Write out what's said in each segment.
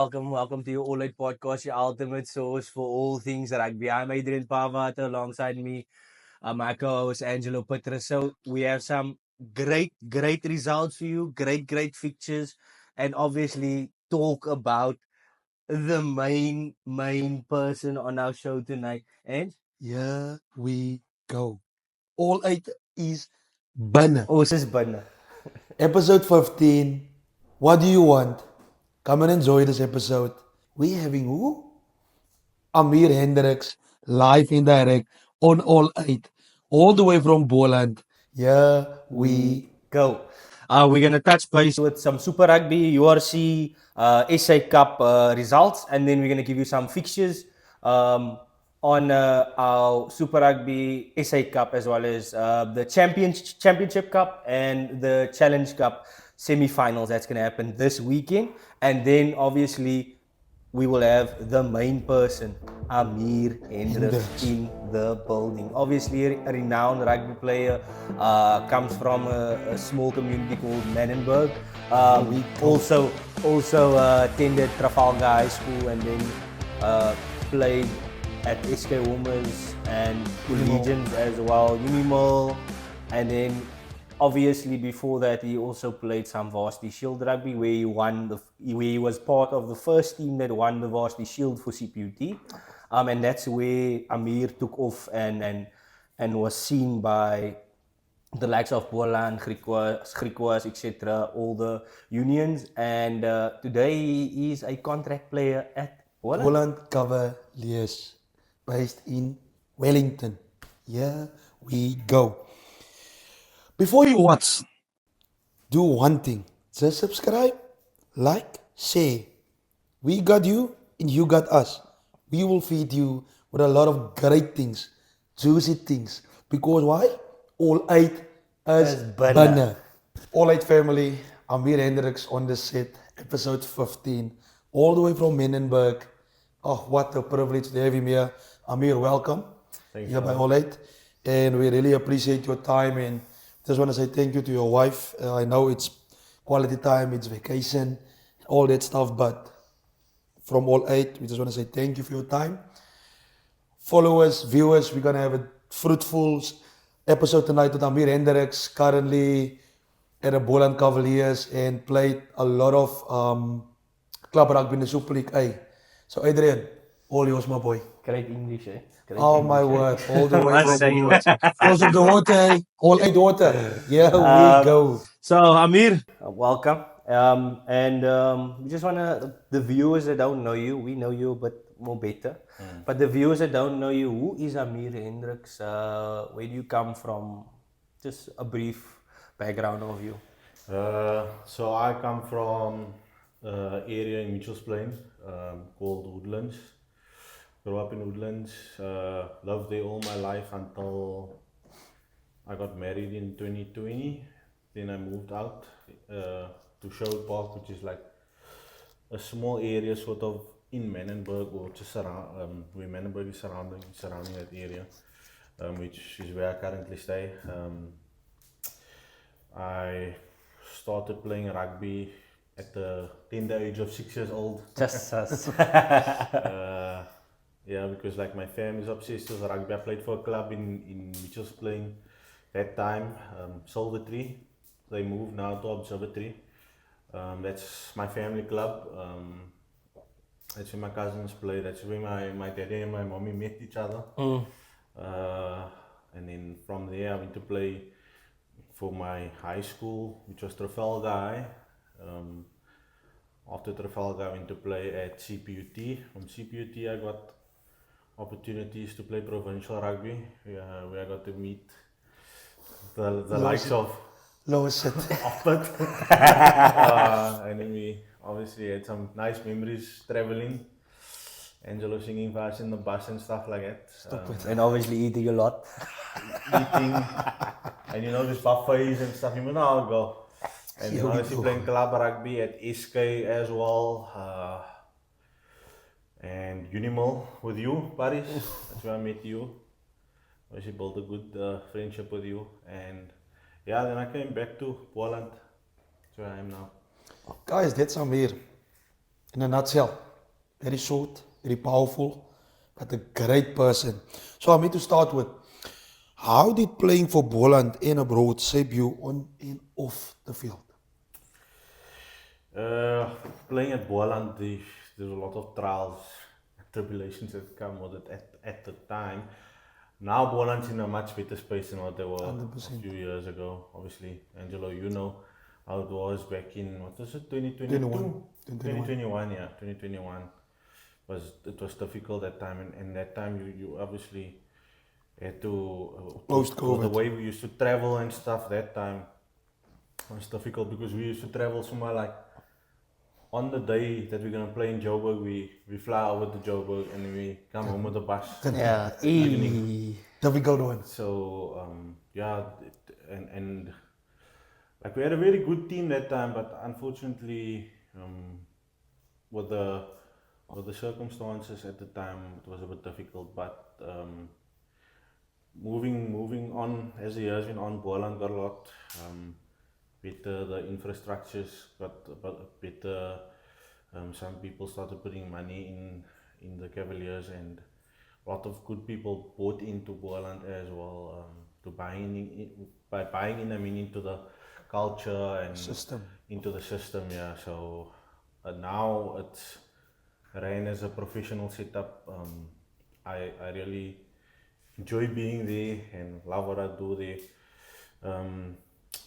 welcome to your All Out Podcast, your ultimate source for all things rugby. I'm Adrian Pavat alongside me, my co-host Angelo Petrus. So we have some great results for you, great fixtures, and obviously talk about the main person on our show tonight. And Here we go. All eight is binne. Osis Bunna. Episode 15. What do you want? Come and enjoy this episode. We having who? Ameer Hendricks, live and direct on All Eight, all the way from Boland. Here we Go. We're going to touch base with some Super Rugby, URC, SA Cup results, and then we're going to give you some fixtures on our Super Rugby SA Cup as well as the Championship Cup and the Challenge Cup semi-finals. That's going to happen this weekend. And then obviously we will have the main person, Ameer Hendricks, in the building. Obviously, a renowned rugby player, comes from a small community called Menenberg. Also attended Trafalgar High School and then played at SK Women's and Collegians as well, Unimol, and then obviously before that he also played some Varsity Shield rugby where he was part of the first team that won the Varsity Shield for CPUT, and that's where Amir took off and was seen by the likes of Boland, Griquas, etc., all the unions, and today he is a contract player at Boland Cavaliers, based in Wellington. Here we go. Before you watch, do one thing. Just subscribe, like, share. We got you and you got us. We will feed you with a lot of great things, juicy things. Because why? All eight is binne. All eight family, Ameer Hendricks on the set, episode 15, all the way from Menenberg. Oh, what a privilege to have him here. Amir, welcome. Thanks, Here by All Eight. And we really appreciate your time and just want to say thank you to your wife. I know it's quality time, it's vacation, all that stuff, but from All Eight, we just want to say thank you for your time. Followers, viewers, we're going to have a fruitful episode tonight with Ameer Hendricks, currently at the Boland Cavaliers and played a lot of club rugby in the Super League A. So Adrian, all yours, my boy. Great English, eh? Great Oh English, my eh? word, all the way Must say from it. close of the water, eh? All eight water. Here we go. So Amir, welcome. We just wanna the viewers that don't know you, we know you a bit more better. But the viewers that don't know you, who is Ameer Hendricks? Where do you come from? Just a brief background of you. So I come from area in Mitchells Plain called Woodlands. Grew up in Woodlands, lived there all my life until I got married in 2020. Then I moved out to Sherwood Park, which is like a small area sort of in Menenberg, or just around where Menenberg is surrounding that area, which is where I currently stay. I started playing rugby at the tender age of 6 years old. Just us. Yeah, because like my family is obsessed with rugby. I played for a club in Mitchells Plain that time, Silvertree. They moved now to Observatory. That's my family club. That's where my cousins play. That's where my daddy and my mommy met each other. And then from there I went to play for my high school, which was Trafalgar High. After Trafalgar I went to play at CPUT. From CPUT I got opportunities to play provincial rugby, where I got to meet the likes of Lowest Offit. And then we obviously had some nice memories traveling. Angelo singing for us in the bus and stuff like that. And obviously eating a lot. Eating, and you know, these buffets and stuff, you know how it go. And Here we obviously go. playing club rugby at SK as well. And Unimol with you, Paris. That's where I met you. Obviously built a good friendship with you. And yeah, then I came back to Poland. That's where I am now. Guys, that's Amir. in a nutshell. Very short, very powerful, but a great person. So I mean to start with, how did playing for Boland and abroad shape you on and off the field? Playing at Boland, there's a lot of trials and tribulations that come with it at the time. Now Boland's in a much better space than what they were a 100%. few years ago. Obviously, Angelo, you know how it was back in, what was it, 2022? 21. 2021, yeah, 2021. It was difficult that time, and that time you obviously had to, Post-COVID. the way we used to travel and stuff that time was difficult because we used to travel somewhere like on the day that we're gonna play in Joburg, we fly over to Joburg and then we come home with the bus. Yeah. Evening. Difficult one. So yeah, and like we had a very good team that time, but unfortunately, with the circumstances at the time, it was a bit difficult. But moving on as the years went on, Boland got a lot better. The infrastructures got better. Some people started putting money in the Cavaliers, and a lot of good people bought into Boland as well. To by buying in, I mean into the culture and System. into the system. Yeah. So now it's ran as a professional setup. I really enjoy being there and love what I do there.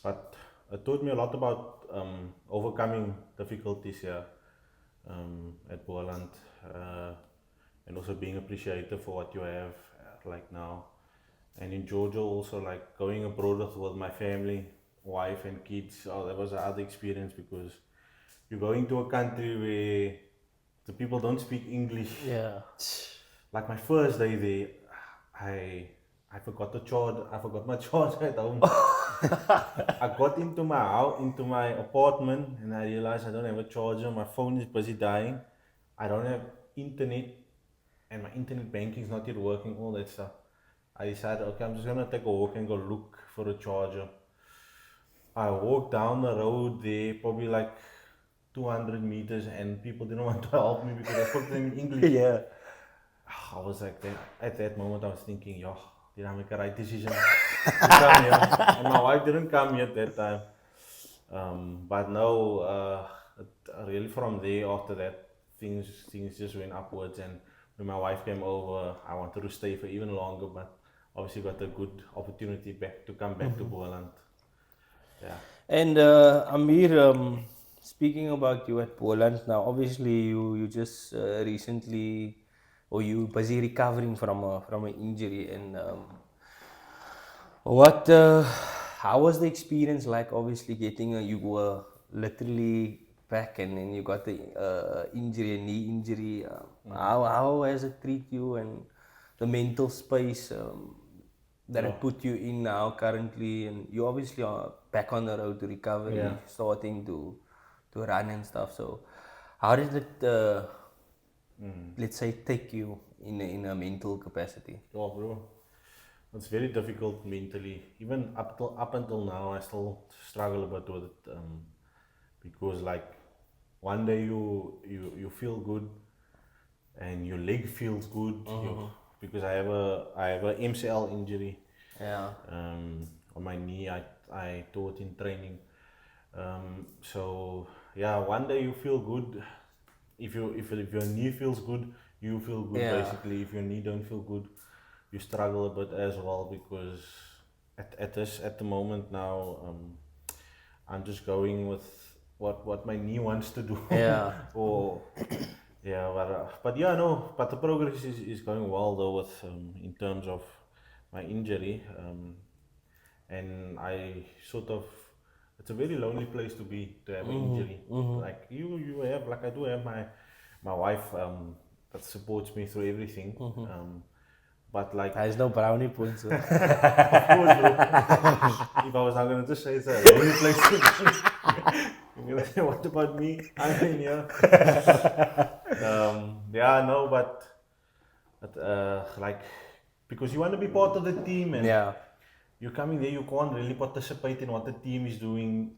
But it taught me a lot about overcoming difficulties here at Boland, and also being appreciative for what you have like now. And in Georgia also, like going abroad with my family, wife and kids. Oh, that was another experience because you go into a country where the people don't speak English. Yeah. Like my first day there, I forgot the charge. I forgot my charger at home. I got into my house, into my apartment, and I realized I don't have a charger. My phone is busy dying. I don't have internet, and my internet banking is not yet working. All that stuff. I decided, okay, I'm just gonna take a walk and go look for a charger. I walked down the road there, probably like 200 meters, and people didn't want to help me because I spoke to them in English. Yeah. I was like, at that moment, I was thinking, yo, did I make a right decision to come here? And my wife didn't come yet that time. But no, really from there, after that, things just went upwards. And when my wife came over, I wanted to stay for even longer, but obviously got a good opportunity to come back to Boland. Yeah. And Amir, speaking about you at Poland now, obviously you just recently, or you busy recovering from an injury, and what how was the experience like? Obviously, you were literally back, and then you got the injury, a knee injury. How has it treat you, and the mental space that it put you in now currently? And you obviously are back on the road to recovery, Yeah. starting to run and stuff. So how did it let's say take you in a mental capacity? Oh, bro. It's very difficult mentally. Even up until now, I still struggle a bit with it. Because like one day you feel good, and your leg feels good. Because I have a MCL injury. Yeah. On my knee. I taught in training. So yeah, one day you feel good. If your knee feels good, you feel good. Yeah. Basically, if your knee don't feel good, you struggle a bit as well, because at the moment now, I'm just going with what my knee wants to do. Yeah. Or yeah, but yeah, no, but the progress is going well though with in terms of my injury, and I sort of, it's a very lonely place to be, to have an injury. Like you have, like I do have my wife that supports me through everything. But like, There's no brownie points. of course, bro. If I was not gonna just say it's a lonely place to be, you're gonna say, what about me? I'm in here. Yeah, no, but like, because you want to be part of the team, and Yeah. you're coming there, you can't really participate in what the team is doing.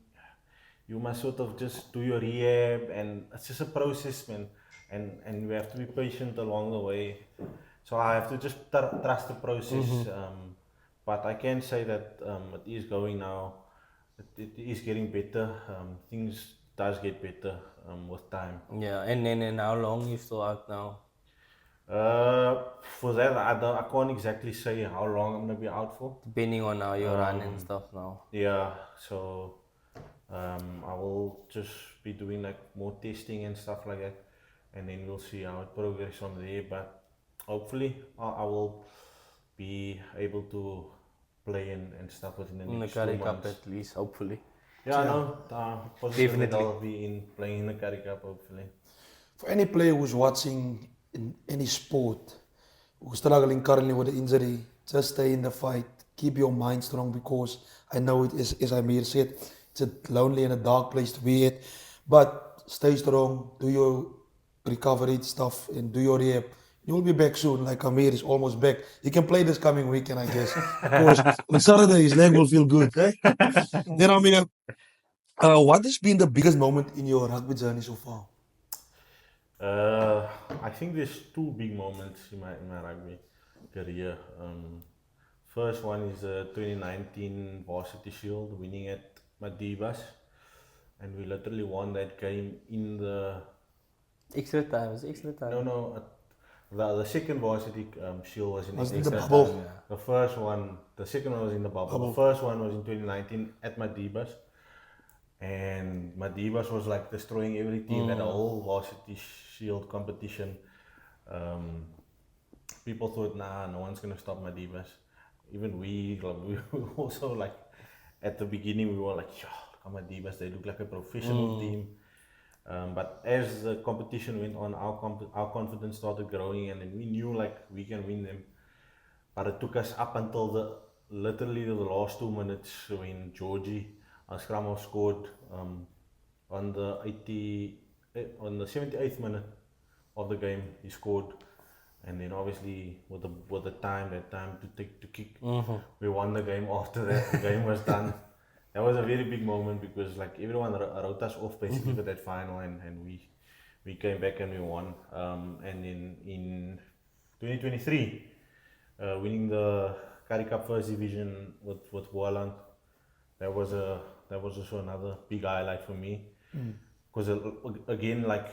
you must sort of just do your rehab, and it's just a process, man. And we have to be patient along the way. So I have to just trust the process. But I can say that it is going now. It is getting better. Things does get better with time. Yeah, and how long you still out now? For that, I can't exactly say how long I'm gonna be out for. Depending on how you run and stuff now. Yeah, so I will just be doing like more testing and stuff like that, and then we'll see how it progresses from there. But hopefully, I will be able to play and stuff within the In the next 2 Curry Cup months. at least, hopefully. Yeah, no, positive that Definitely. I'll be playing in the Curry Cup hopefully. For any player who's watching in any sport, who's struggling currently with an injury, just stay in the fight. Keep your mind strong because I know it is, as Amir said, it's a lonely and a dark place to be at. But stay strong, do your recovery stuff and do your rehab. You'll be back soon, like Amir is almost back. He can play this coming weekend, I guess. Because on Saturday his leg will feel good. Eh? Then Amir, what has been the biggest moment in your rugby journey so far? I think there's two big moments in my rugby career. First one is the 2019 Varsity Shield, winning at Madibas, and we literally won that game in the Extra time. no. The second Varsity Shield was in Was in the extra bubble. time. The second one was in the bubble. The first one was in 2019 at Madibas, and Madibas was like destroying every team at the whole Varsity Shield competition. People thought, nah, no one's gonna stop Madibas. Even we were also like, at the beginning we were like, yeah, look at Madibas, they look like a professional team. But as the competition went on, our confidence started growing, and then we knew like we can win them. But it took us up until literally the last 2 minutes when Georgie, our scrum half, scored on the 78th minute of the game. He scored, and then obviously with the time to kick, we won the game. After that, the game was done. That was a very big moment because like everyone wrote us off basically for that final, and we came back and we won. And in 2023, winning the Curry Cup First Division with Boland, that was also another big highlight for me. Because again, like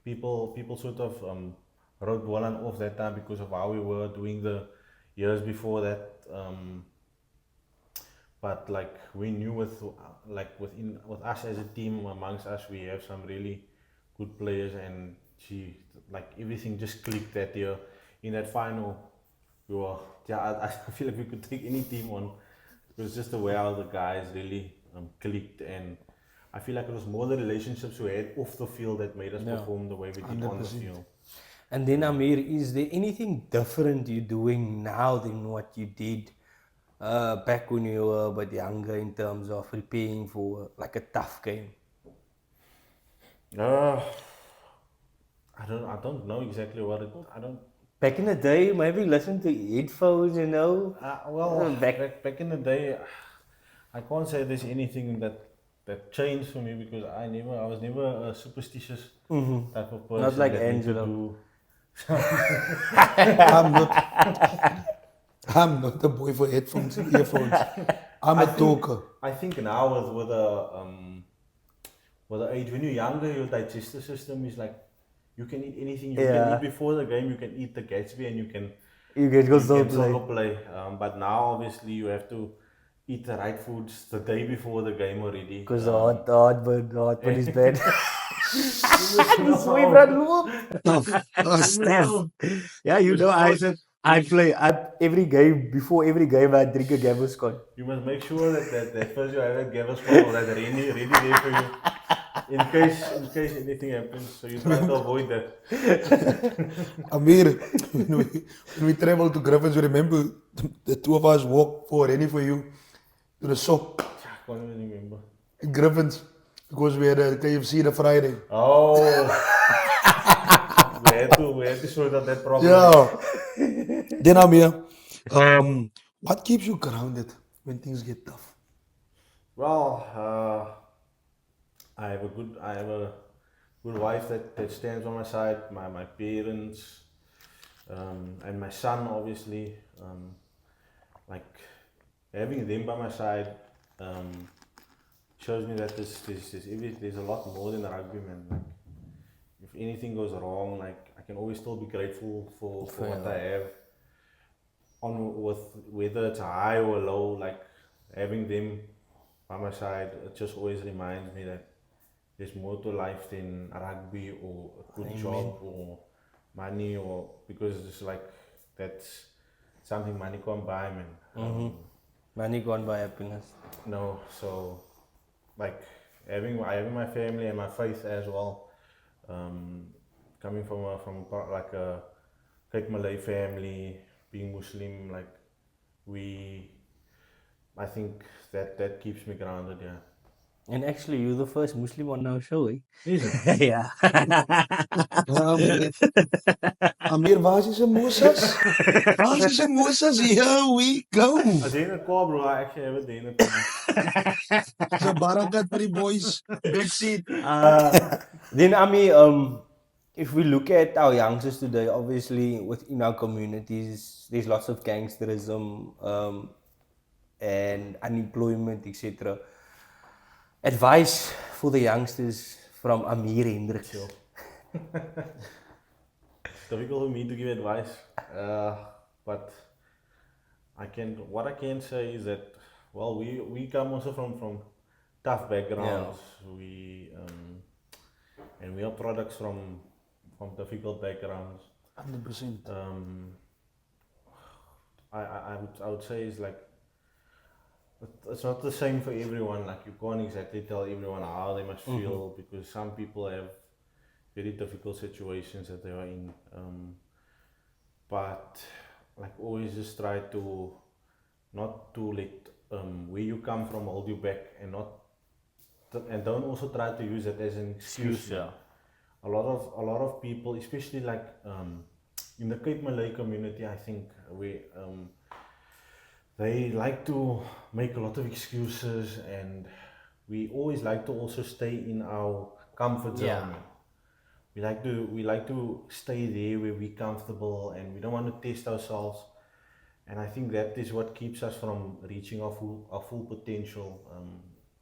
people sort of wrote Boland off that time because of how we were doing the years before that. But like we knew with us as a team, amongst us, we have some really good players, and everything just clicked that year. In that final, I feel like we could take any team on. It was just the way how the guys really clicked, and I feel like it was more the relationships we had off the field that made us perform the way we did on the 100%. field. And then Amir, is there anything different you're doing now than what you did back when you were a bit younger in terms of preparing for like a tough game? I don't know exactly what it. I don't. Back in the day, maybe listen to headphones, you know. Back in the day, I can't say there's anything that changed for me because I was never a superstitious type of person. Not like that need to Angelo. do- I'm not the boy for headphones and earphones. I'm a talker. I think now with the age when you're younger, your digestive system is like you can eat anything. You can eat before the game. You can eat the Gatsby, and you can still still play. But now obviously you have to eat the right foods the day before the game already. Because the heartburn is bad. Sweet run loop. Yeah, you know, I play every game. Before every game, I drink a Gaviscon. You must make sure that first you have a Gaviscon or that ready there for you. In case anything happens, so you try to avoid that. Amir, when we traveled to Griffins, you remember the two of us walked for ready for you to the shop I can't even remember. in Griffins because we had a KFC the Friday. Oh, we had to sort out that problem. Yeah. Then Amir, what keeps you grounded when things get tough? Well, I have a good wife that stands on my side, my parents, and my son obviously. Like having them by my side shows me that there's a lot more than rugby, man. Like, if anything goes wrong, like I can always still be grateful for what I have. On with whether it's high or low, like having them by my side, it just always reminds me that there's more to life than rugby or a good job or money, or because it's like that's something money can't buy, man. Money gone by happiness. No, so like having my family and my faith as well. Coming like a Cape Malay family, being Muslim, like I think that keeps me grounded. Yeah. And actually, you're the first Muslim on our show, eh? Is it? Yeah. Amir, waar is zijn moesas? Waar is zijn moesas? Here we go. I didn't call, bro. I actually have a dinner. So barakat for the boys. Backseat. Then, Ami, if we look at our youngsters today, obviously within our communities, there's lots of gangsterism and unemployment, etc. Advice for the youngsters from Ameer Hendricks. Sure. It's difficult for me to give advice, but what I can say is that, well, we come also from tough backgrounds. And we are products from difficult backgrounds. 100%. I would say it's like it's not the same for everyone. Like you can't exactly tell everyone how they must feel because some people have very difficult situations that they are in. But like always just try to not to let where you come from hold you back, and don't also try to use it as an excuse. Yeah. A lot of people, especially like in the Cape Malay community, I think they like to make a lot of excuses, and we always like to also stay in our comfort zone. Yeah. We like to stay there where we're comfortable, and we don't want to test ourselves. And I think that is what keeps us from reaching our full potential.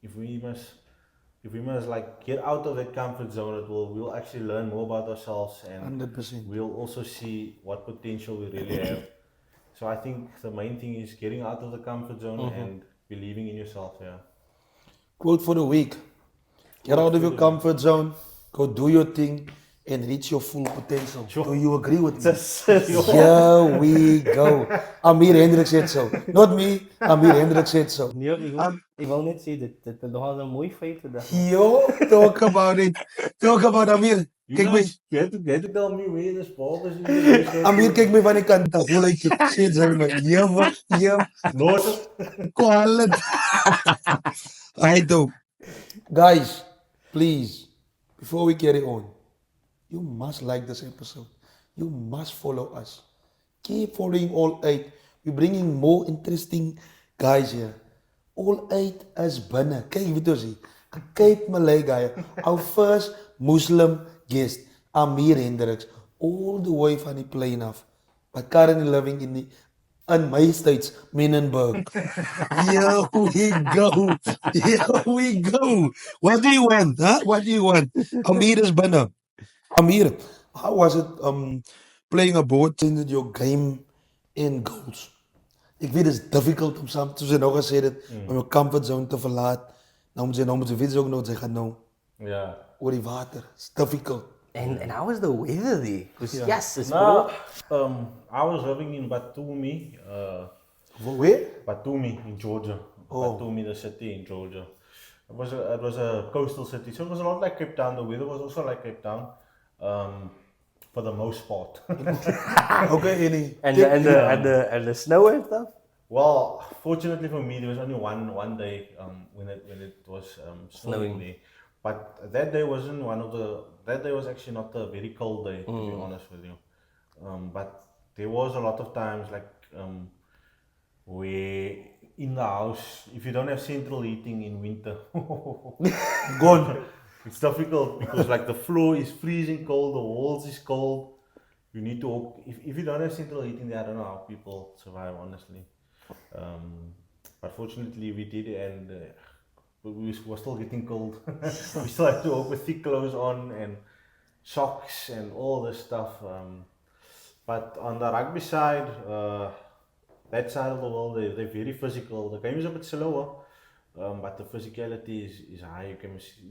If we must like get out of that comfort zone, we'll actually learn more about ourselves, and 100%. we'll also see what potential we really have. So I think the main thing is getting out of the comfort zone and believing in yourself. Yeah. Quote for the week. Get out of your comfort zone, go do your thing, and reach your full potential. Sure. Do you agree with me? Sure. Here we go. Ameer Hendricks said so. Not me, Ameer Hendricks said so. Nee, ik wil net zeggen, dit is nogal een mooi feit vandaag. Yo, talk about it. Talk about Ameer. Kijk me. You had to tell me where the sport is. Ameer, kijk me van die kant af. Hoe lijkt het? Shit, zeg maar. Ja. Noord. Kwalend. I do. Guys, please, before we carry on, you must like this episode. You must follow us. Keep following All 8. We're bringing more interesting guys here. All 8 is binne. Kijk wat ons hier. A Cape Malay guy. Our first Muslim guest, Ameer Hendricks. All the way from the plane af. But currently living in my states, Menenberg. Here we go. Here we go. What do you want? Huh? What do you want? Amir is binne. Amir, how was it playing abroad in your game in goals? Ik weet het is difficult om soms, zoals je nou gezegd hebt, om je comfort zone te verlaten. Nou moet je weten ook nog zeggen, nou, Yeah. oor die water. It's difficult. And how was the weather there? Because yes, it's No, I was living in Batumi, Where? Batumi in Georgia. Oh. Batumi, the city in Georgia. It was a coastal city, so it was a lot like Cape Town. The weather was also like Cape Town, for the most part. Okay, any. and the snow and stuff? Well, fortunately for me, there was only one day when it was snowing there. But that day wasn't that day was actually not a very cold day, to be honest with you. But there was a lot of times like where in the house, if you don't have central heating in winter, Gone. It's difficult because like the floor is freezing cold, the walls is cold. You need to walk. If you don't have central heating there, I don't know how people survive, honestly. But fortunately we did, and we were still getting cold. We still had to walk with thick clothes on and socks and all this stuff. But on the rugby side, that side of the world, they're very physical. The game is a bit slower, but the physicality is high.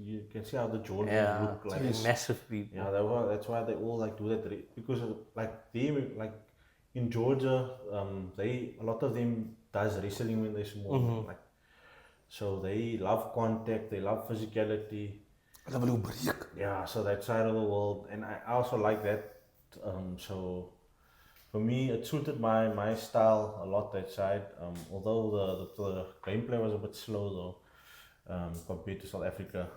You can see how the Georgians look like. Massive people. Yeah, that's why they all like do that because like in Georgia, a lot of them does wrestling when they're small. Like, so they love contact, they love physicality. Yeah, so that side of the world, and I also like that. So for me, it suited my style a lot, that side. Although the gameplay was a bit slow though, compared to South Africa.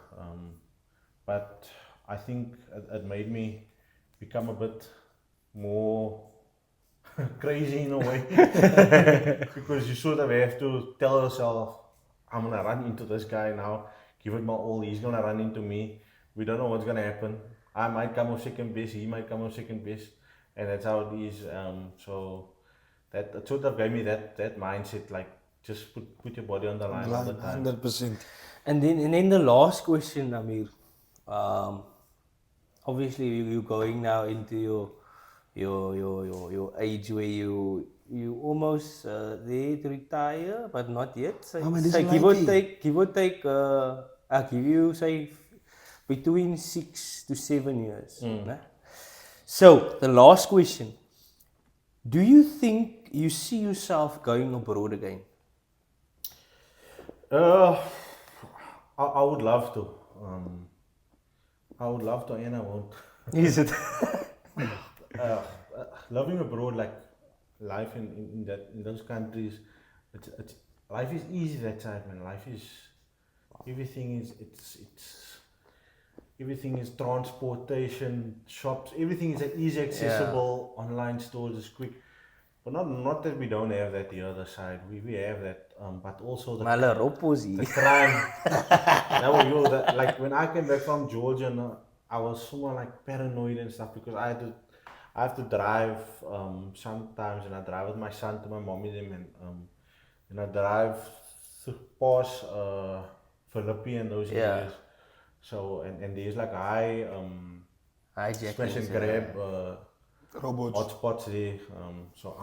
But I think it made me become a bit more crazy in a way. Because you sort of have to tell yourself, I'm gonna run into this guy now, give it my all, he's gonna run into me. We don't know what's gonna happen. I might come off second best, he might come off second best, and that's how it is. So that it sort of gave me that mindset, like just put your body on the line all the time. 100%. And then the last question, Amir. Obviously you're going now into your age where you almost there to retire, but not yet. So, give or take, I'll give you say between 6 to 7 years. Nah? So the last question: do you think you see yourself going abroad again? I would love to. I would love to, and I won't. Is it? Living abroad, like life in those countries, it's life is easy that side, man. Life is everything is transportation, shops, everything is easy accessible. Online stores is quick. But not that we don't have that the other side. We have that, but also the crime. Like when I came back from Georgia, I was so like paranoid and stuff because I have to drive sometimes, and I drive with my son to my mommy them, and I drive past Philippi and those areas. So and there's like high smash and grab robots, hotspots there. So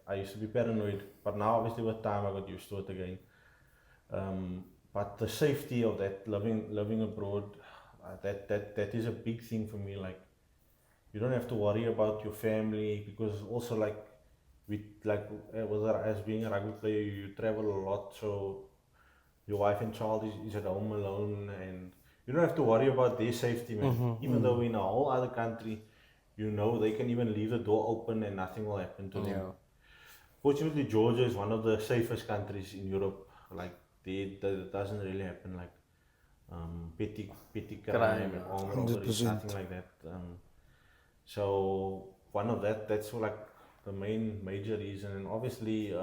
I used to be paranoid, but now obviously with time I got used to it again. But the safety of that living abroad, that is a big thing for me. Like, you don't have to worry about your family, because also like as being a rugby player, you travel a lot, so your wife and child is at home alone, and you don't have to worry about their safety, man. Even though in a whole other country, they can even leave the door open and nothing will happen to them. Fortunately, Georgia is one of the safest countries in Europe. Like, that doesn't really happen, like petty crime and armed robberies, nothing like that. So that's like the major reason, and obviously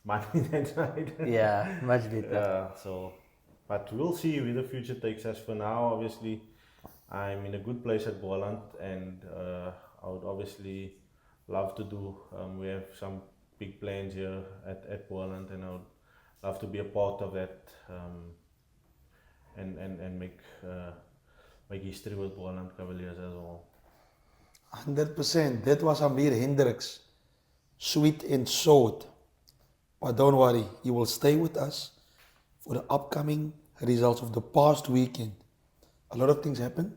money that side. Yeah, much better. But we'll see where the future takes us. For now, obviously, I'm in a good place at Boland, and I would obviously love to do. We have some big plans here at Boland, and I would love to be a part of that, and make history with Boland Cavaliers as well. 100%. That was Ameer Hendricks, sweet and salt. But don't worry, he will stay with us for the upcoming results of the past weekend. A lot of things happened.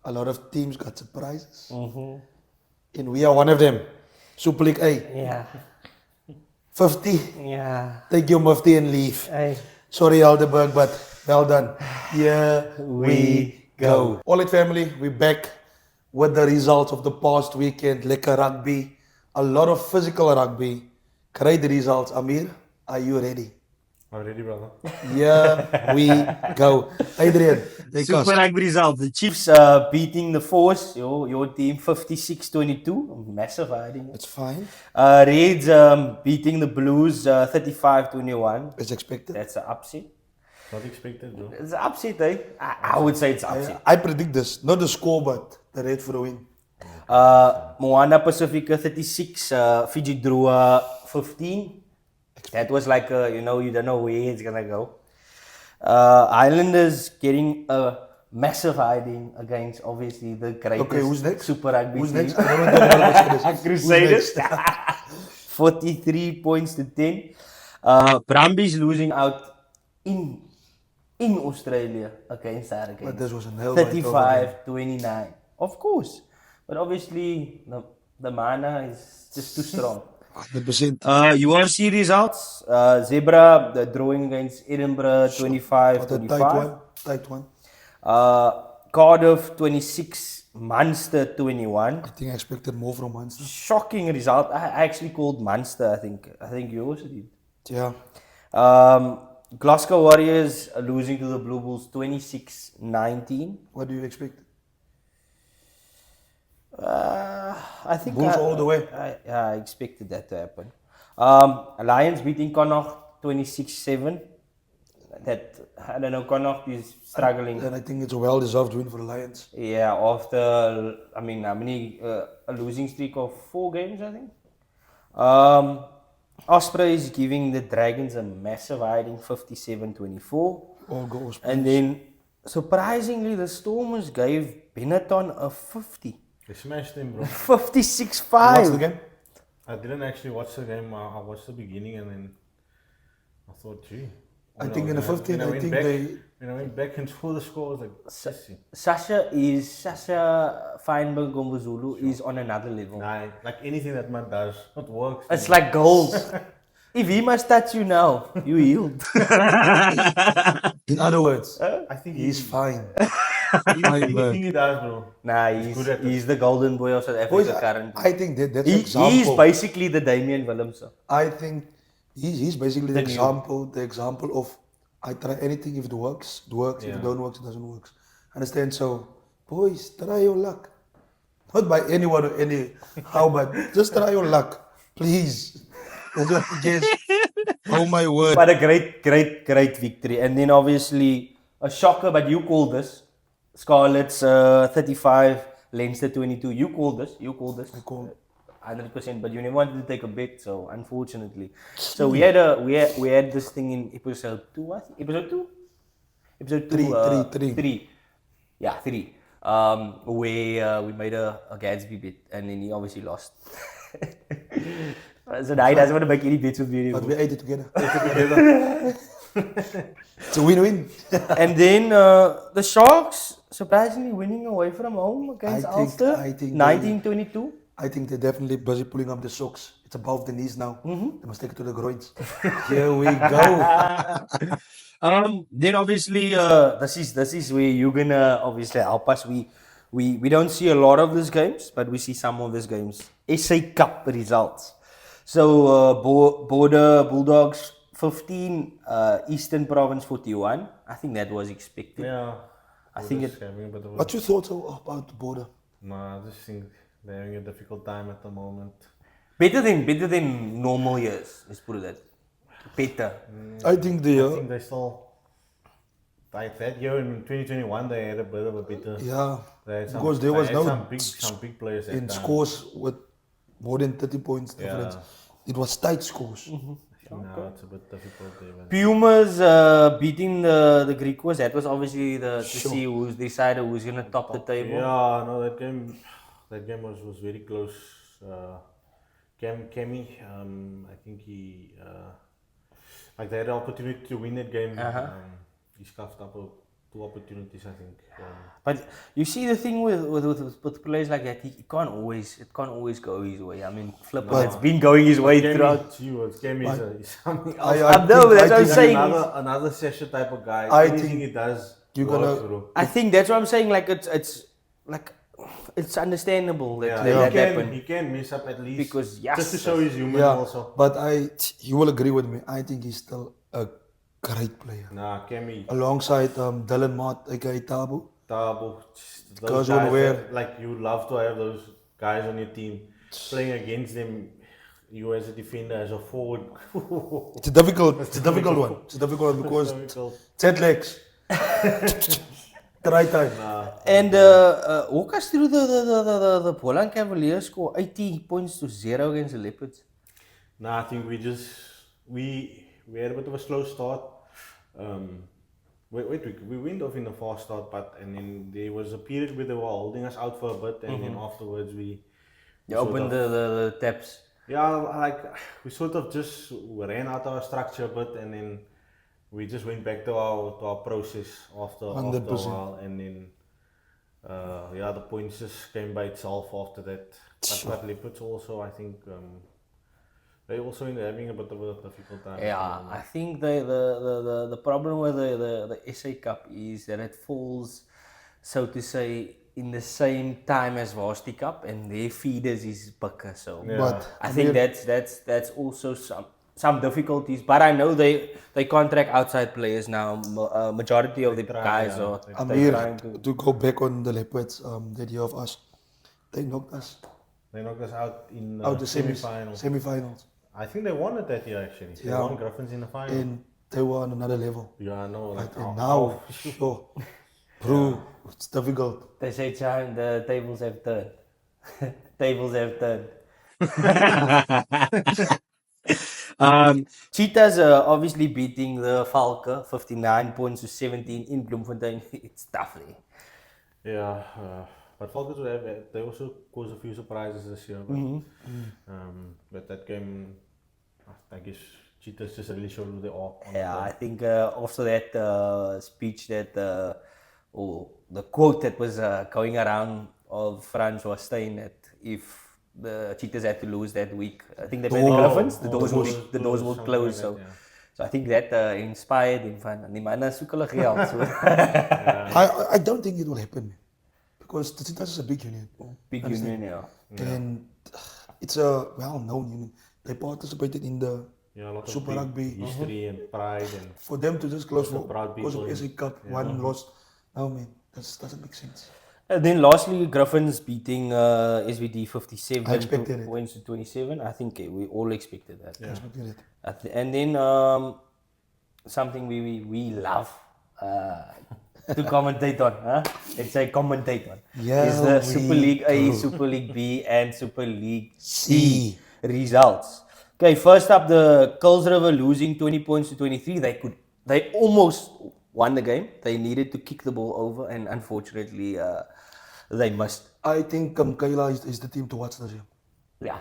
A lot of teams got surprises. And we are one of them. Super League A. Yeah. 50. Yeah. Take your mufti and leave. Hey. Sorry, Alderberg, but well done. Here we go. All right, family, we're back with the results of the past weekend. Lekker rugby. A lot of physical rugby. Great results. Amir, are you ready? I'm ready, brother. Here we go. Adrian, Super rugby result. The Chiefs beating the Force, your team 56-22. Massive hiding. It's fine. Reds beating the Blues 35-21. As expected. That's an upset. Not expected, bro. It's upset, eh? I would say it's upset. I predict this, not the score, but the rate for the win. Moana Pacifica 36, Fiji drew 15. That was like, you don't know where it's gonna go. Islanders getting a massive hiding against obviously the greatest Okay, who's next? Super Rugby Who's team. next? I don't know what's this. Crusaders. 43 points to 10. Brumbies losing out in Australia against Hurricanes. But this was a nail-biter 35-29. Of course. But obviously the mana is just too strong. 100%. URC results. Zebra, the drawing against Edinburgh, 25-25. Tight one. Cardiff, 26. Munster, 21. I think I expected more from Munster. Shocking result. I actually called Munster, I think you also did. Yeah. Glasgow Warriors are losing to the Blue Bulls, 26-19. What do you expect? I think Bulls all the way. I expected that to happen. Lions beating Connacht 26-7. That, I don't know, Connacht is struggling. And I think it's a well-deserved win for the Lions. Yeah, after, how many, a losing streak of 4 games, I think. Osprey is giving the Dragons a massive hiding, 57-24. All goals. And then, surprisingly, the Stormers gave Benetton a 50. They smashed them, bro. 56-5. What's the game? I didn't actually watch the game. I watched the beginning and then I thought, gee. I think in the 15th, I think When I went back and saw the score, I was like, sissy. Sasha Feinberg Gombazulu is on another level. Nah, like anything that man does, it works. It's like gold. If he must touch you now, you yield. In other words, I think he's fine. anything he does, bro. Nah, good at he's the golden boy of South Africa Boys, currently. I think that's an example. He's basically the Damian Willemse. I think he's basically the example of I try anything. If it works, it works. If it don't work, it doesn't work. Understand? So, boys, try your luck. Not by anyone or anyhow, but just try your luck, please. That's what I guess. Oh my word! But a great victory. And then obviously a shocker, but you called this. Scarlets 35, Leinster 22. You called this. I called. 100%, but you never wanted to take a bet, so unfortunately. So we had this thing in episode 2, I think. Episode 2? Episode 2. 3. Yeah, 3. Where we made a Gadsby bet, and then he obviously lost. So now he doesn't want to make any bets with me anymore. But we ate it together. It's a win-win. And then the Sharks surprisingly winning away from home against Ulster. I think 19-22. I think they're definitely busy pulling up the socks. It's above the knees now. They must take it to the groins. Here we go. Then obviously this is where you're gonna obviously help us. We don't see a lot of these games, but we see some of these games. SA Cup results. So Border Bulldogs 15, Eastern Province 41. I think that was expected. Yeah. I think it. What's your thoughts about the Border? Nah, I just think they're having a difficult time at the moment. Better than normal years. Let's put it that. Better. I think they still like that year in 2021 they had a bit of a better. Yeah. They had Because there was no some big players that in time. scores with more than 30 points difference. It was tight scores. Now it's a bit difficult there. But Pumas beating the Griquas. That was obviously to see who's decided who's gonna top the table. yeah, no, that game was very close. Kemi, I think he like they had the opportunity to win that game. He scuffed up 2 opportunities, I think. But you see the thing with players like that, it can't always go his way. I mean, it's been going his way throughout. Kemi is something else. I know, that's what I'm saying. Another session type of guy. I Anything think he does, you're works, gonna- bro. I think that's what I'm saying. Like it's understandable that happened. He can mess up at least Because, just to show he's human Yeah, also. but you will agree with me. I think he's still a great player. Nah, Kemi, Alongside Dylan Mott, aka Tabu. Tabo, Guys those on guys where- that, like you would love to have those guys on your team playing against them. you as a defender, as a forward. It's a difficult one. It's a difficult one because Difficult. jet legs. The right time. And walk us through the Boland Cavaliers score 80 points to 0 against the Leopards. I think we had a bit of a slow start. We went off in the fast start, and then there was a period where they were holding us out for a bit, and then afterwards we Opened the taps. Yeah, like we sort of just ran out of our structure a bit, and then we just went back to our process after a 100%. while, and then the points just came by itself after that. But Leopards also, I think they also ended up having a bit of a difficult time. Yeah, I think the problem with the SA Cup is that it falls, so to say, in the same time as Varsity Cup, and their feeders is Bukka. So But I think that's also some difficulties. But I know they contract outside players now. Majority of the guys are Amir, trying to go back on the Leopards, that year of us, they knocked us They knocked us out in out the semi-finals. semi-finals. I think they won it that year actually. They Yeah. won Griffins in the final. And they were on another level. Yeah, I know. Like, And now, sure, bro, it's difficult. They say, Chan, the tables have turned. Tables have turned. Cheetahs are obviously beating the Falke 59 points to 17 in Bloemfontein. It's tough there. Yeah, but Falcons they also caused a few surprises this year. But that game, I guess Cheetahs just really showed who they are. Yeah, I think after that speech that, or the quote that was going around of Frans was saying that if the Cheetahs had to lose that week, I think they played the Griffins, the doors would close. Like So, that, yeah. so I think that inspired him. Van die manne soek hulle geld. So. I don't think it will happen, man. Because the Cheetahs is a big union. Big union, yeah. And it's a well-known union. They participated in the Yeah, a lot of Super big Rugby. history and pride and For them to just close Lots of for proud because of people. SA Cup, one lost. No, man, that doesn't make sense. And then lastly, Griffins beating SVD 57 I expected it. points to 27. I think we all expected that. I expected it. And then something we love to commentate on, huh? Let's say commentate on, Yeah, is the we Super League A, do. Super League B, and Super League C results. Okay, first up, the Kulls River losing 20 points to 23. They almost won the game. They needed to kick the ball over, and unfortunately, they missed. I think Kaila is the team to watch this year. Yeah,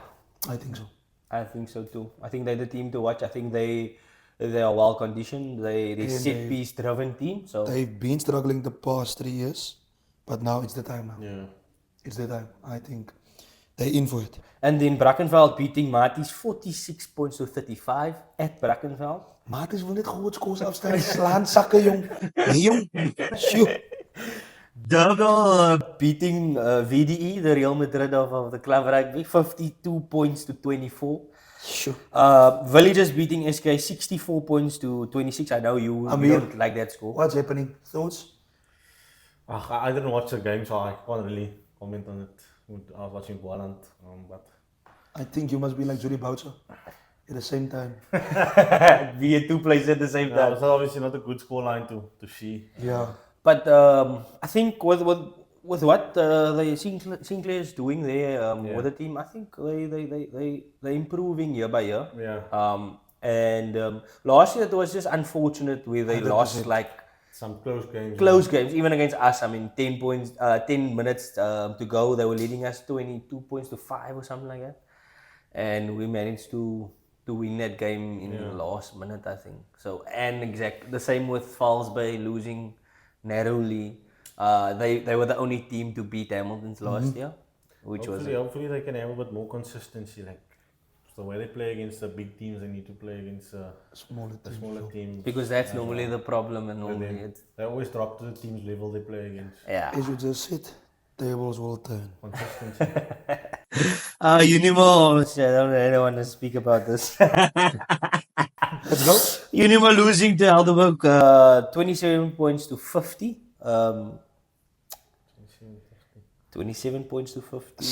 I think so. I think so too. I think they're the team to watch. I think they are well conditioned. They're set piece driven team. So They've been struggling the past 3 years, but now it's the time now. yeah. It's the time. I think they're in for it. and then Brackenfell beating Maties 46 points to 35 at Brackenfell. Maar het is wel net goed scores afstand. Slaan zakken, jong. Nee, jong. Sjoe. Double beating VDE, the Real Madrid of the club rugby, 52 points to 24. Sjoe. Villagers beating SK 64 points to 26. I know you Amir. don't like that score. What's happening? Thoughts? I didn't watch the game, so I can't really comment on it. I was watching Boland, but I think you must be like Julie Boucher at the same time. Be at two places at the same it time. was obviously not a good scoreline to see. Yeah. But I think with what the Sinclair is doing there with the team, I think they're improving year by year. Yeah. And last year it was just unfortunate where they lost like Some close games. close games, even against us. I mean, 10 points, 10 minutes to go, they were leading us 22 points to 5 or something like that, and we managed to win that game in the last minute, I think. So, and exact the same with Falls Bay losing narrowly. They were the only team to beat Hamilton's last year, which was Hopefully they can have a bit more consistency. Like the way they play against the big teams, they need to play against Smaller the team. smaller teams. because that's normally the problem, and And normally then it's they always drop to the team's level they play against. yeah. As you just said, tables will turn. Consistency. Unimo, I don't want to speak about this. Let's go. Unimo losing to Helderberg 27 points to 50. 27 points to 50.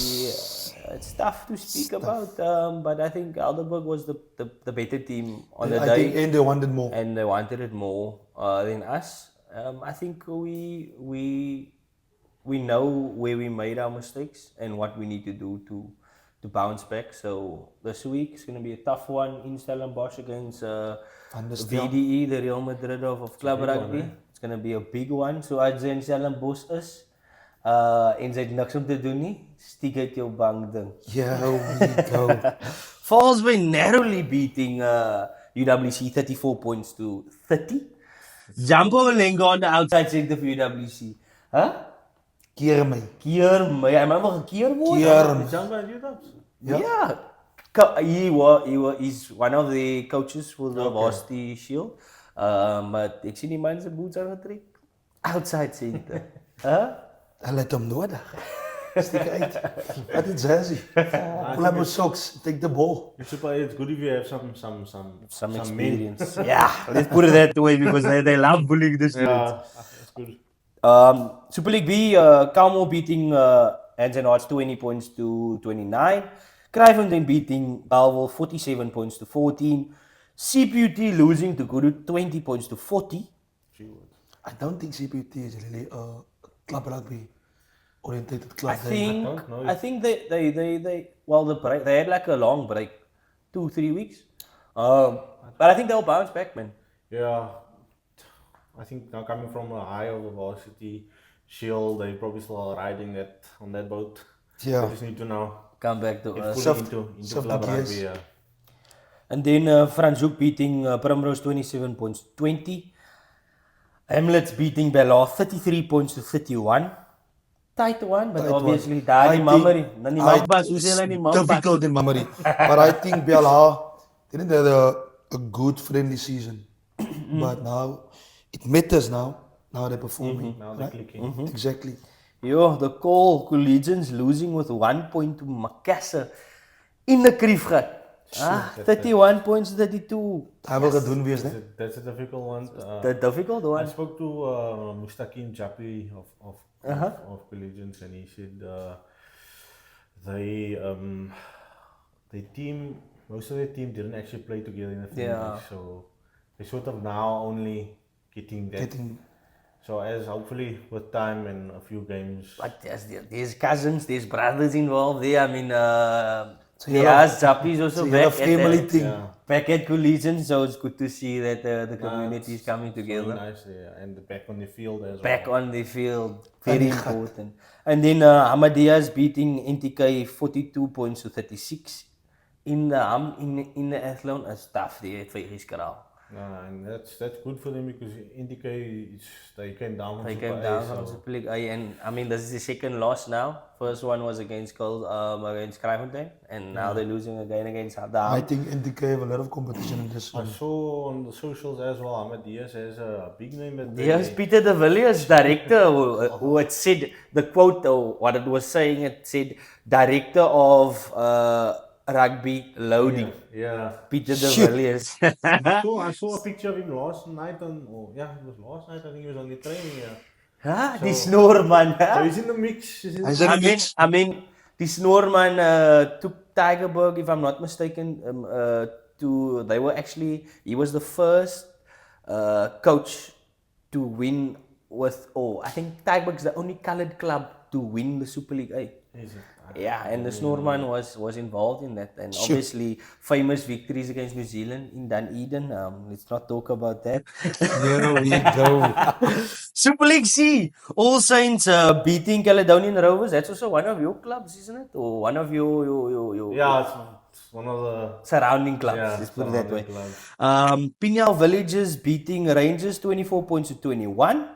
It's tough to speak about, but I think Alderburg was the better team on the I day. think, and they wanted more. And they wanted it more than us. I think we know where we made our mistakes and what we need to do to bounce back. So this week is going to be a tough one in Stellenbosch against VDE, the Real Madrid of club rugby. It's going to be a big one. So as in Stellenbosch is, en sy het niks om te doen nie, stiek uit jou bank ding. Yeah, we go. Falls were narrowly beating UWC 34 points to 30. Jumbo Malengo on the outside center for UWC. Huh? Keer my. Keer my. Hy het maar gekeer word. Keer my. Jumbo and UWC? Yeah. He's one of the coaches for the Varsity Shield. But ek sien die man se boots aangetrek. Outside center. Huh? Hulle het hom nodig. Stiek uit. Wat het Zazie? Pull up your socks, take the ball. It's good if you have some experience. Yeah, let's put it that way because they love bullying the students. Yeah, that's good. Super League B, Calmo beating Hands and Hearts 20 points to 29. Cryfontein beating Belleville 47 points to 14. CPUT losing to Guru 20 points to 40. I don't think CPT is really a club rugby orientated club. I think they they had like a long break, 2-3 weeks. But I think they'll bounce back, man. Yeah, I think now coming from a high of the Varsity Shield, they probably still are riding that on that boat. Yeah. They just need to now Come back to us. into club rugby. Yeah. And then Franschhoek beating Primrose 27 points to 20. Hamlet's beating Bellagh 33 points to 31. Tight one, but obviously daar die Mammary. Dan die Mambas, hoe sê hulle die Mambas? Difficult in Mammary. But I think Bellagh didn't have a good friendly season. But now, it matters now. Now they're performing. Now they're clicking. Exactly. Yo, the Collegians losing with 1 point to Makassar in the Kriefgat. 31 points to 32. Hij wil dat doen wees, hè? That's a difficult one. The difficult I one. spoke to Mustaqim Japi of Collegians, and he said they team, most of their team didn't actually play together in the friendly, so they sort of now only getting that. So as hopefully with time and a few games. But there's cousins, there's brothers involved there. I mean, Japi is also back at Collegians, so it's good to see that the community is coming together. Really nice, yeah. And back on the field as well. Back on the field, very important. And then Ahmadiyya's beating NTK 42 points to 36 in the Athlone. It's tough there for Israel. And that's good for them because NTK they came down from Super League A, and I mean this is the second loss now. First one was against Cryfontein, and now they're losing again against Hadam. I think NTK have a lot of competition in this one. I saw on the socials as well, Ahmed Diaz has a big name. Yes, Peter de Villiers, director, who had said the quote, or what it was saying, it said director of rugby loading. Yeah. Peter de Villiers. I saw a picture of him last night it was last night. I think he was on the training. Yeah. Die Snoorman. So he's in the mix. I mean, die Snoorman took Tigerberg, if I'm not mistaken, he was the first coach to win with, I think Tigerberg's the only coloured club to win the Super League A. Is it? Yeah, and the Snoorman was involved in that, and obviously famous victories against New Zealand in Dunedin. Let's not talk about that. There we go. Super League C, All Saints beating Caledonian Rovers. That's also one of your clubs, isn't it? Or one of your it's one of the surrounding clubs. Yeah, let's put it that way. Clubs. Pinyal Villages beating Rangers 24 points to 21.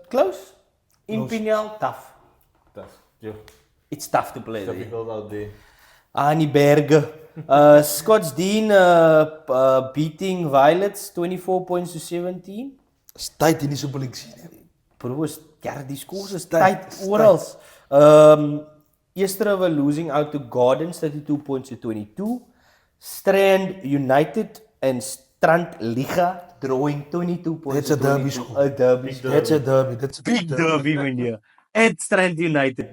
Close. In Pinyal, tough. It's tough to play there. Difficult out there. Annie Berge. Scottsdene beating Violets 24 points to 17. It's tight in die Super League. Bro, die scores is tight oral. Easter River losing out to Gardens 32 points to 22. Strand United and Strand Liga drawing 22 points. That's a to derby 22. score. A derby Big score. That's a derby. That's a Big derby, meneer. At Strand United.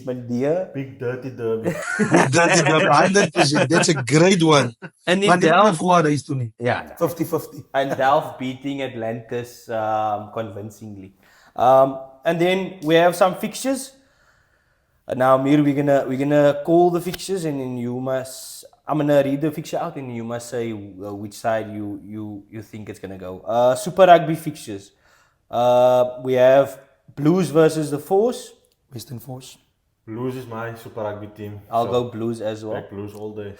Meneer. Big dirty derby. That's a derby. 100%. That's a great one. En in Maar dit Delft. was is toen niet. Ja. 50-50. And Delft beating Atlantis convincingly. And then we have some fixtures. Now, Amir, we're gonna call the fixtures, and then I'm gonna read the fixture out, and you must say which side you think it's gonna go. Super Rugby fixtures. We have Blues versus the Force. Western Force. Blues is my Super Rugby team. I'll go Blues as well. Back Blues all day.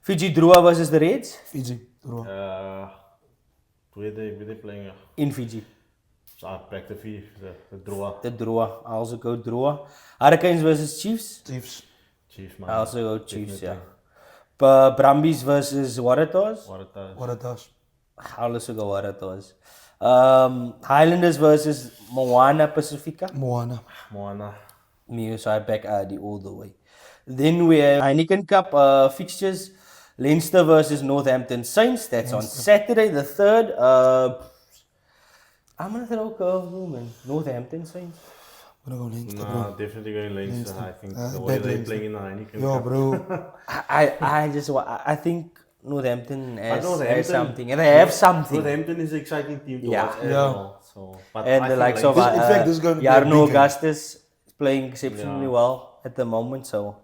Fiji Drua versus the Reds Fiji. Draw. Where they playing? in Fiji. So I back the draw. The Drua. I also go Drua. Hurricanes versus Chiefs. Chiefs. Chief I man. also go Chiefs. Definitely. Yeah. Brumbies versus Waratahs. What a task. What a task. I'll also go Waratahs. Highlanders versus Moana Pacifica. Moana. Moana. Me, so I back Adi all the way. Then we have Heineken Cup fixtures. Leinster versus Northampton Saints. That's on Saturday the 3rd. I'm going to throw a curveball, man. Northampton Saints. I'm gonna go Leinster, Nah, bro. definitely going Leinster. I think the bad way they Leinster. playing in the Heineken Yo, Cup. bro. I think Northampton has Northampton- something. And they have something. Northampton is an exciting team to Yeah. watch as Yeah. well. So, but And I the think likes of Leinster- In fact, this is going to be a Jarno big game. Augustus is playing exceptionally Yeah. well at the moment. So,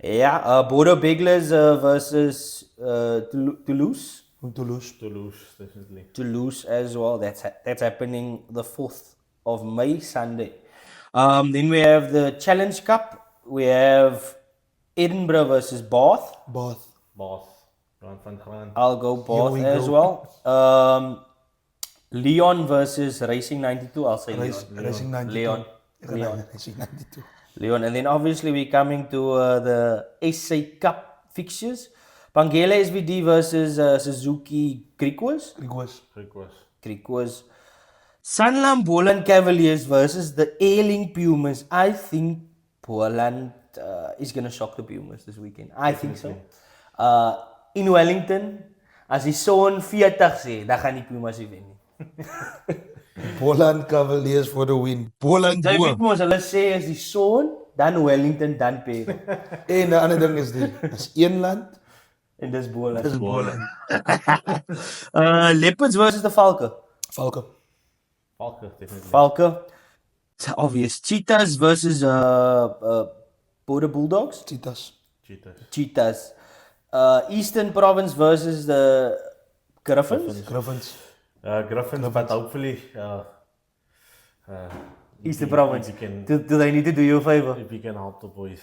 yeah, Bodo Beglers versus Toulouse. Toulouse. Toulouse, definitely. Toulouse as well. That's happening the 4th of May, Sunday. Then we have the Challenge Cup. We have Edinburgh versus Bath. Bath. Bath. Ron van Graan. I'll go Bath we as go. well. Leon versus Racing 92. I'll say Racing 92. Leon. Leon. Racing 92. Leon. And then obviously we're coming to the SA Cup fixtures. Pangela SVD versus Suzuki Griquas. Griquas. Griquas. Sanlam Boland Cavaliers versus the Ailing Pumas. I think Boland is going to shock the Pumas this weekend. I think so. In Wellington, as die son 40 sê, dan gaan die Pumas nie wen nie. Boland Cavaliers for the win. Boland Jy Boer. weet mos, hulle sê as die son, dan Wellington, dan Perry. En 'n ander ding is dit. As een land, En dis Boland. is Boland. Leopards versus the Falke. Falke. Falke, definitely. Falke. It's obvious. Cheetahs versus Border Bulldogs. Cheetahs. Cheetahs. Eastern Province versus the Griffins. Griffins. Griffins, but hopefully, Eastern if Province. you can, Do they need to do you a favor? if you can help the boys.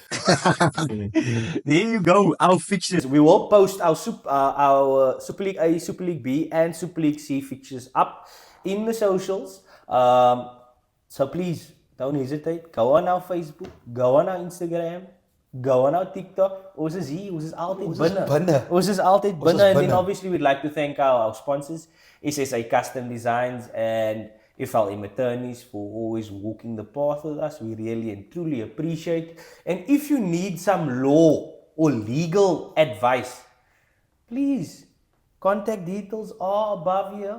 There you go. Our fixtures. We will post our Super League A, Super League B, and Super League C fixtures up in the socials. So please don't hesitate. Go on our Facebook. Go on our Instagram. Go on our TikTok. Ons is hier. Ons is altyd binne. Ons is altyd binne. And then obviously we'd like to thank our sponsors, SSA Custom Designs and FLM Attorneys, for always walking the path with us. We really and truly appreciate. And if you need some law or legal advice, please, contact details are above here.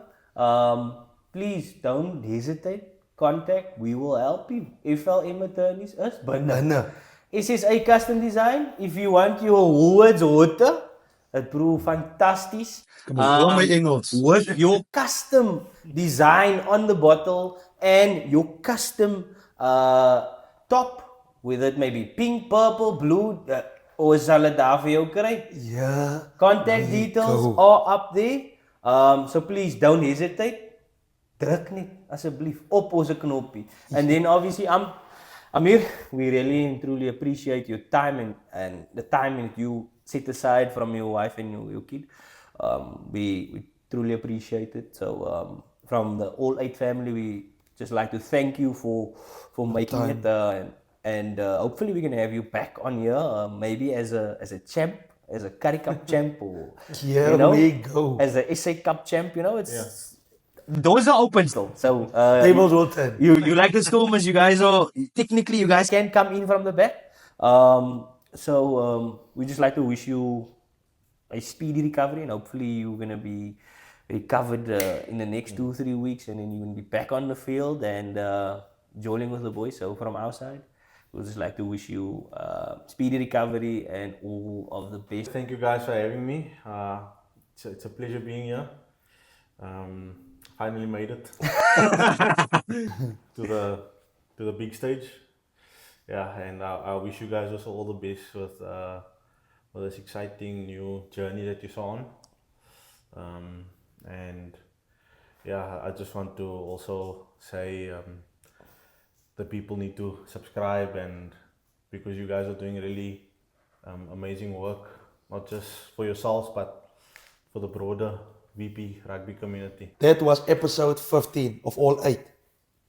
Please don't hesitate. Contact. We will help you. FLM Attorneys is binne. SSA Custom Design, if you want your words hotter, het proef fantasties. Kom my Engels. With your custom design on the bottle and your custom top, whether it may be pink, purple, blue, or sal het daar vir jou kry. Ja. Contact details are up there. So please don't hesitate. Druk net asseblief op ons knoppie. And then obviously Amir, we really and truly appreciate your time and the time that you set aside from your wife and your kid. We truly appreciate it. So from the All 8 family, we just like to thank you for making it. And hopefully we can have you back on here, maybe as a champ, as a Curry Cup champ, or we go. as a SA Cup champ. Doors are open still. So Tables will turn. you like the Stormers, you guys can come in from the back. So we just like to wish you a speedy recovery, and hopefully you're gonna be recovered in the next 2-3 weeks, and then you're gonna be back on the field and joining with the boys. So from our side, we'd just like to wish you speedy recovery and all of the best. Thank you guys for having me. It's a pleasure being here. Finally made it to the big stage. Yeah, and I wish you guys also all the best with this exciting new journey that you're on. And yeah, I just want to also say the people need to subscribe, and because you guys are doing really amazing work, not just for yourselves but for the broader VP rugby community. That was episode 15 of all 8.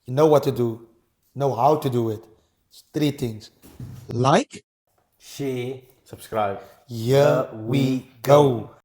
You know what to do, know how to do it. It's 3 things. Like, Share. Subscribe. here we go.